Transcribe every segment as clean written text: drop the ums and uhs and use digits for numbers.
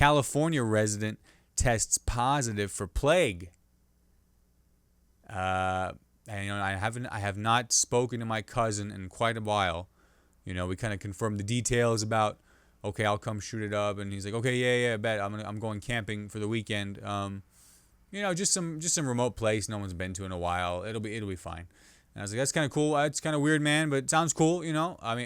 California resident tests positive for plague. And I have not spoken to my cousin in quite a while. We kind of confirmed the details about, okay, I'll come shoot it up, and he's like, okay, yeah, bet I'm going camping for the weekend. Just some remote place no one's been to in a while. It'll be fine. And I was like, that's kind of cool. It's kind of weird, man, but it sounds cool.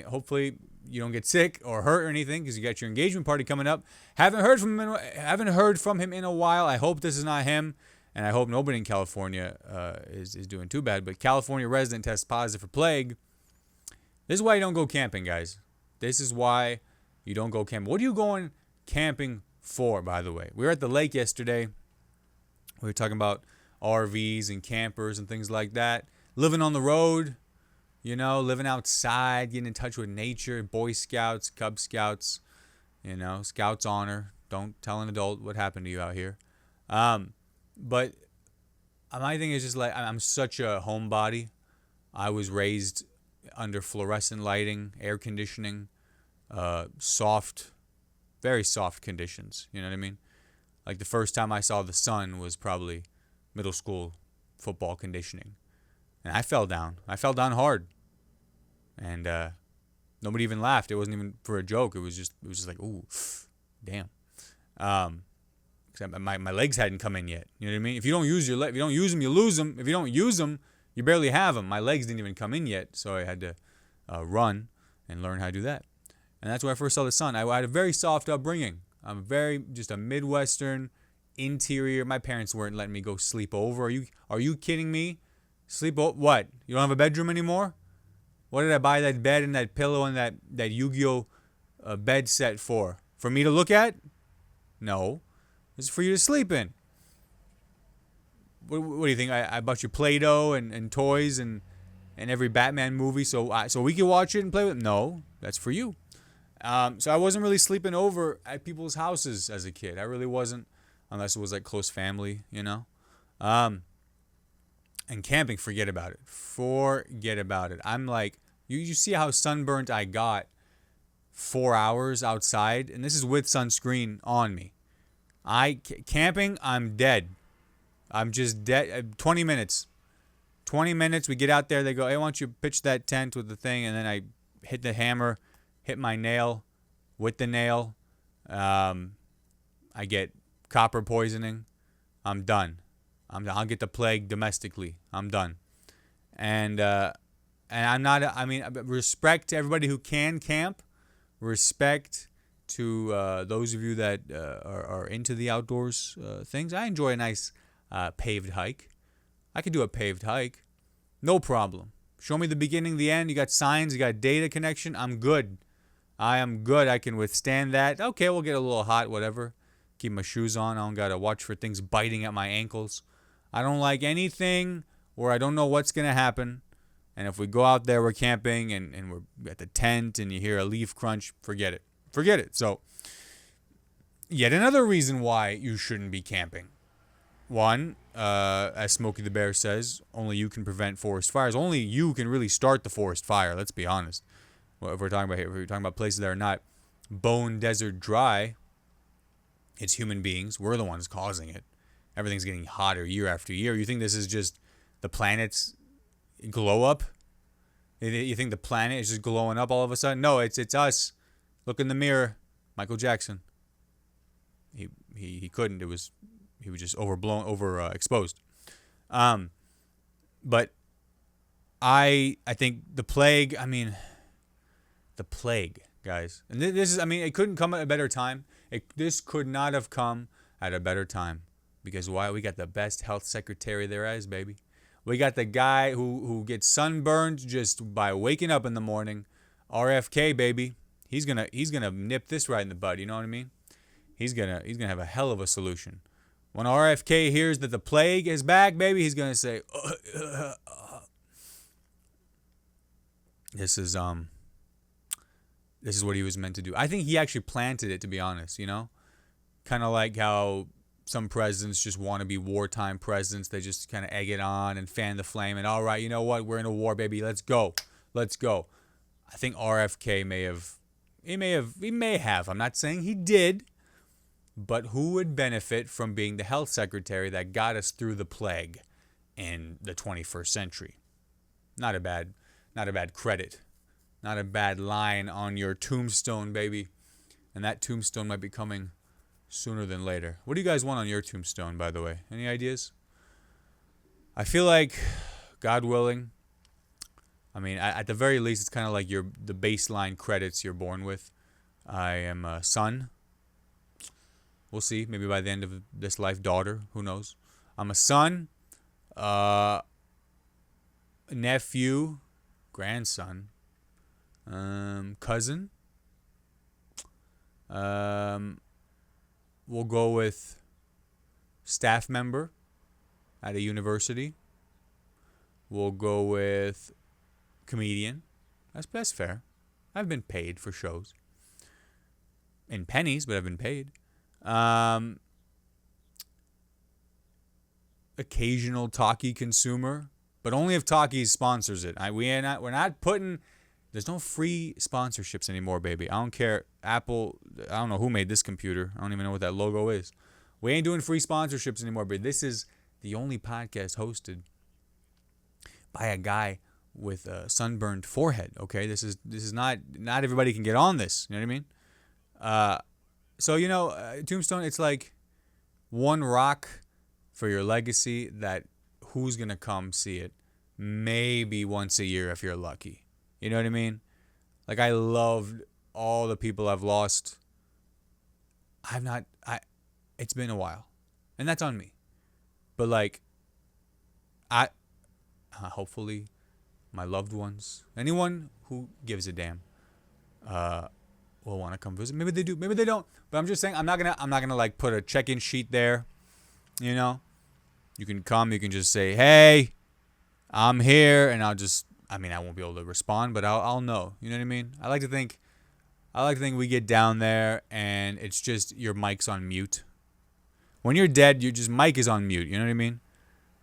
Hopefully you don't get sick or hurt or anything, because you got your engagement party coming up. Haven't heard from him in a while. I hope this is not him. And I hope nobody in California is doing too bad. But California resident tests positive for plague. This is why you don't go camping, guys. This is why you don't go camping. What are you going camping for, by the way? We were at the lake yesterday. We were talking about RVs and campers and things like that. Living on the road, living outside, getting in touch with nature. Boy Scouts, Cub Scouts, Scouts honor. Don't tell an adult what happened to you out here. But my thing is just like, I'm such a homebody. I was raised under fluorescent lighting, air conditioning, soft, very soft conditions. You know what I mean? Like the first time I saw the sun was probably middle school football conditioning. And I fell down. I fell down hard. And nobody even laughed. It wasn't even for a joke. It was just like, ooh, damn. My legs hadn't come in yet. You know what I mean? If you don't use if you don't use them, you lose them. If you don't use them, you barely have them. My legs didn't even come in yet, so I had to run and learn how to do that. And that's when I first saw the sun. I had a very soft upbringing. I'm just a Midwestern interior. My parents weren't letting me go sleep over. Are you kidding me? Sleep over? What? You don't have a bedroom anymore? What did I buy that bed and that pillow and that Yu-Gi-Oh bed set for? For me to look at? No. It's for you to sleep in. What do you think? I bought you Play-Doh and toys and every Batman movie so we can watch it and play with it? No, that's for you. So I wasn't really sleeping over at people's houses as a kid. I really wasn't, unless it was like close family, And camping, forget about it. Forget about it. I'm like, you see how sunburnt I got 4 hours outside, and this is with sunscreen on me. Camping, I'm dead. I'm just dead. 20 minutes. 20 minutes, we get out there, they go, hey, why don't you pitch that tent with the thing, and then I hit the hammer, hit my nail with the nail. I get copper poisoning. I'm done. I'll get the plague domestically. I'm done. And I'm not, respect to everybody who can camp. Respect to those of you that are into the outdoors things. I enjoy a nice paved hike. I could do a paved hike. No problem. Show me the beginning, the end. You got signs, you got data connection. I'm good. I am good. I can withstand that. Okay, we'll get a little hot, whatever. Keep my shoes on. I don't got to watch for things biting at my ankles. I don't like anything where I don't know what's going to happen. And if we go out there, we're camping and we're at the tent and you hear a leaf crunch, forget it. Forget it. So, yet another reason why you shouldn't be camping. One, as Smokey the Bear says, only you can prevent forest fires. Only you can really start the forest fire, let's be honest. Well, if we're talking about places that are not bone desert dry, it's human beings. We're the ones causing it. Everything's getting hotter year after year. You think this is just the planet's glow up? You think the planet is just glowing up all of a sudden? No, it's us. Look in the mirror. Michael Jackson. He couldn't. He was just overexposed. But I think the plague. The plague, guys. And this is. It couldn't come at a better time. This could not have come at a better time. Because why? We got the best health secretary there is, baby. We got the guy who gets sunburned just by waking up in the morning. RFK, baby. He's gonna nip this right in the bud. You know what I mean? He's gonna have a hell of a solution. When RFK hears that the plague is back, baby, he's gonna say, "This is what he was meant to do." I think he actually planted it, to be honest. Kind of like how some presidents just want to be wartime presidents. They just kind of egg it on and fan the flame. And all right, you know what? We're in a war, baby. Let's go. I think RFK may have. I'm not saying he did, but who would benefit from being the health secretary that got us through the plague in the 21st century? Not a bad credit. Not a bad line on your tombstone, baby. And that tombstone might be coming sooner than later. What do you guys want on your tombstone, by the way? Any ideas? I feel like, God willing, I mean, at the very least, it's kind of like the baseline credits you're born with. I am a son. We'll see. Maybe by the end of this life, daughter. Who knows? I'm a son, nephew, grandson, cousin. We'll go with staff member at a university. We'll go with comedian. That's fair. I've been paid for shows. In pennies, but I've been paid. Occasional Talkie consumer, but only if Talkie sponsors it. We're not putting. There's no free sponsorships anymore, baby. I don't care. Apple. I don't know who made this computer. I don't even know what that logo is. We ain't doing free sponsorships anymore, but this is the only podcast hosted by a guy with a sunburned forehead. Okay, this is not everybody can get on this. You know what I mean? So, Tombstone, it's like one rock for your legacy that who's going to come see it? Maybe once a year if you're lucky. You know what I mean? Like, I loved all the people I've lost. It's been a while. And that's on me. But, like, hopefully my loved ones, anyone who gives a damn, will want to come visit. Maybe they do, maybe they don't. But I'm just saying, I'm not gonna like put a check-in sheet there. You know, you can come, you can just say, "Hey, I'm here," and I won't be able to respond, but I'll know. You know what I mean? I like to think we get down there and it's just your mic's on mute. When you're dead, mic is on mute. You know what I mean?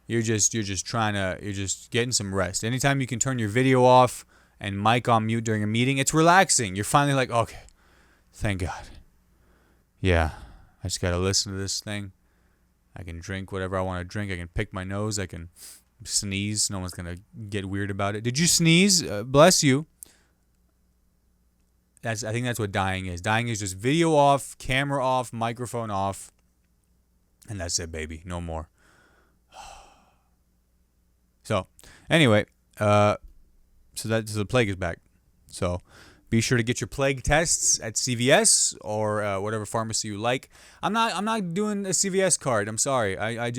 You're just getting some rest. Anytime you can turn your video off and mic on mute during a meeting, it's relaxing. You're finally like, okay, thank God. Yeah, I just gotta listen to this thing. I can drink whatever I want to drink. I can pick my nose. I can sneeze. No one's gonna get weird about it. Did you sneeze? Bless you. I think that's what dying is. Dying is just video off, camera off, microphone off, and that's it, baby. No more. So, anyway, so the plague is back. So, be sure to get your plague tests at CVS or whatever pharmacy you like. I'm not doing a CVS card. I'm sorry. I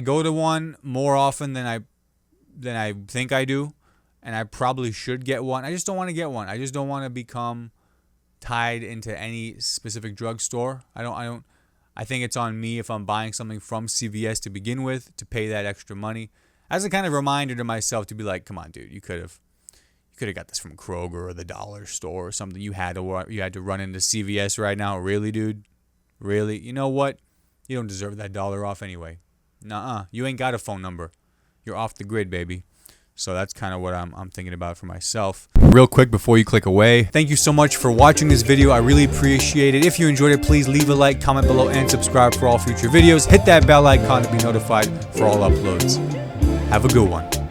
go to one more often than I think I do, and I probably should get one. I just don't want to get one. I just don't want to become tied into any specific drugstore. I think it's on me if I'm buying something from CVS to begin with to pay that extra money. As a kind of reminder to myself to be like, come on, dude, you could have got this from Kroger or the dollar store or something. You had to run into CVS right now. Really, dude? Really? You know what? You don't deserve that $1 off anyway. Nuh-uh. You ain't got a phone number. You're off the grid, baby. So that's kind of what I'm thinking about for myself. Real quick before you click away, thank you so much for watching this video. I really appreciate it. If you enjoyed it, please leave a like, comment below, and subscribe for all future videos. Hit that bell icon to be notified for all uploads. Have a good one.